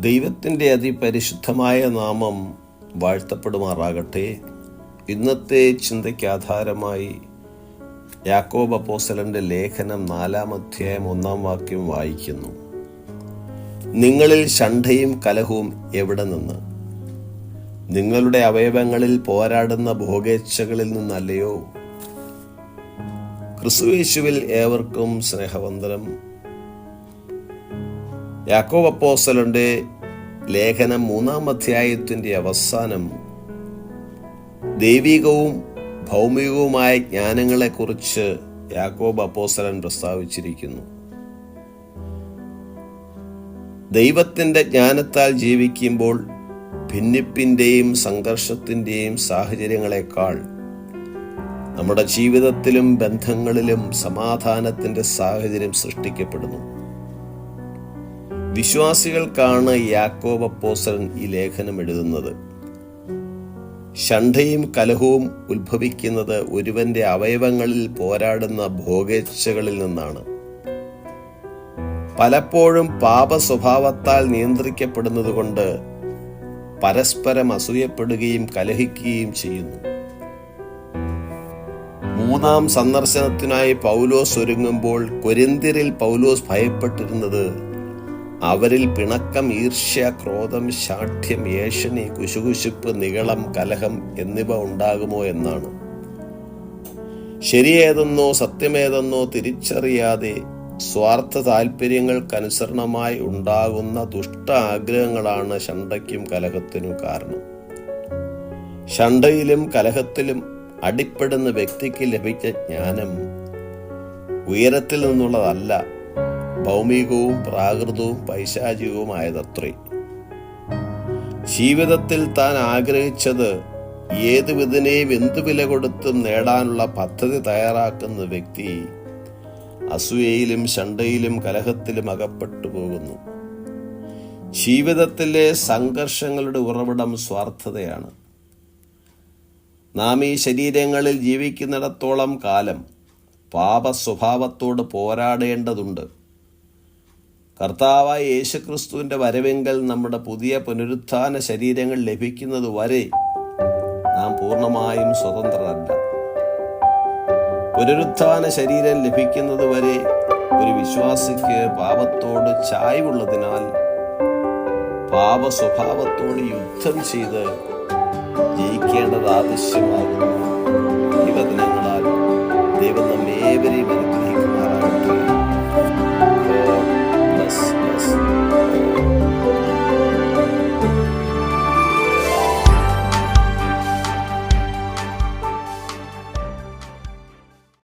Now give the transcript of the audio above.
ദൈവത്തിൻ്റെ അതിപരിശുദ്ധമായ നാമം വാഴ്ത്തപ്പെടുമാറാകട്ടെ. ഇന്നത്തെ ചിന്തയ്ക്ക് ആധാരമായി യാക്കോബ് അപ്പോസ്തലന്റെ ലേഖനം 4-ാം അധ്യായം 1-ാം വാക്യം വായിക്കുന്നു. നിങ്ങളിൽ ശണ്ഠയും കലഹവും എവിടെ നിന്ന്? നിങ്ങളുടെ അവയവങ്ങളിൽ പോരാടുന്ന ഭോഗേച്ഛകളിൽ നിന്നല്ലയോ? ക്രിസ്തുയേശുവിൽ ഏവർക്കും സ്നേഹവന്ദനം. യാക്കോബ് അപ്പോസ്തലന്റെ ലേഖനം 3-ാം അധ്യായത്തിന്റെ അവസാനം ദൈവികവും ഭൗമികവുമായ ജ്ഞാനങ്ങളെക്കുറിച്ച് യാക്കോബ് അപ്പോസ്തലൻ പ്രസ്താവിച്ചിരിക്കുന്നു. ദൈവത്തിന്റെ ജ്ഞാനത്താൽ ജീവിക്കുമ്പോൾ ഭിന്നിപ്പിന്റെയും സംഘർഷത്തിന്റെയും സാഹചര്യങ്ങളെക്കാൾ നമ്മുടെ ജീവിതത്തിലും ബന്ധങ്ങളിലും സമാധാനത്തിന്റെ സാഹചര്യം സൃഷ്ടിക്കപ്പെടുന്നു. വിശ്വാസികൾക്കാണ് യാക്കോബ് അപ്പോസ്തലൻ ഈ ലേഖനം എഴുതുന്നത്. ശണ്ഠയും കലഹവും ഉത്ഭവിക്കുന്നത് ഒരുവന്റെ അവയവങ്ങളിൽ പോരാടുന്ന ഭോഗേച്ഛകളിൽ നിന്നാണ്. പലപ്പോഴും പാപ സ്വഭാവത്താൽ നിയന്ത്രിക്കപ്പെടുന്നതുകൊണ്ട് പരസ്പരം അസൂയപ്പെടുകയും കലഹിക്കുകയും ചെയ്യുന്നു. 3-ാം സന്ദർശനത്തിനായി പൗലോസ് ഒരുങ്ങുമ്പോൾ കൊരിന്ത്യരിൽ പൗലോസ് ഭയപ്പെട്ടിരുന്നത് അവരിൽ പിണക്കം, ഈർഷ്യ, ക്രോധം, ശാഠ്യം, ഏഷണി, കുശുകുശുപ്പ്, നിഗളം, കലഹം എന്നിവ ഉണ്ടാകുമോ എന്നാണ്. ശരിയേതെന്നോ സത്യമേതെന്നോ തിരിച്ചറിയാതെ സ്വാർത്ഥ താല്പര്യങ്ങൾക്കനുസരണമായി ഉണ്ടാകുന്ന ദുഷ്ട ആഗ്രഹങ്ങളാണ് ശണ്ഠയ്ക്കും കലഹത്തിനും കാരണം. ശണ്ഠയിലും കലഹത്തിലും അടിപ്പെടുന്ന വ്യക്തിക്ക് ലഭിച്ച ജ്ഞാനം ഉയരത്തിൽ നിന്നുള്ളതല്ല, ഭൗമികവും പ്രാകൃതവും പൈശാചികവുമായതത്രേ. ജീവിതത്തിൽ താൻ ആഗ്രഹിച്ചത് ഏത് വിധനെയും എന്തു വില കൊടുത്തും നേടാനുള്ള പദ്ധതി തയ്യാറാക്കുന്ന വ്യക്തി അസൂയയിലും ശണ്ഠയിലും കലഹത്തിലും അകപ്പെട്ടു പോകുന്നു. ജീവിതത്തിലെ സംഘർഷങ്ങളുടെ ഉറവിടം സ്വാർത്ഥതയാണ്. നാം ഈ ശരീരങ്ങളിൽ ജീവിക്കുന്നിടത്തോളം കാലം പാപ സ്വഭാവത്തോട് പോരാടേണ്ടതുണ്ട്. കർത്താവായ യേശുക്രിസ്തുവിന്റെ വരവെങ്കിൽ നമ്മുടെ പുതിയ പുനരുത്ഥാന ശരീരങ്ങൾ ലഭിക്കുന്നത് വരെ നാം പൂർണ്ണമായും സ്വതന്ത്രരല്ല. പുനരുത്ഥാന ശരീരം ലഭിക്കുന്നത് വരെ ഒരു വിശ്വാസിക്ക് പാപത്തോട് ചായ്വുള്ളതിനാൽ പാപ സ്വഭാവത്തോട് യുദ്ധം ചെയ്ത് ജയിക്കേണ്ടത് ആവശ്യമാകുന്നു. ഈ വചനങ്ങളാൽ ദൈവം നമ്മേവരെയും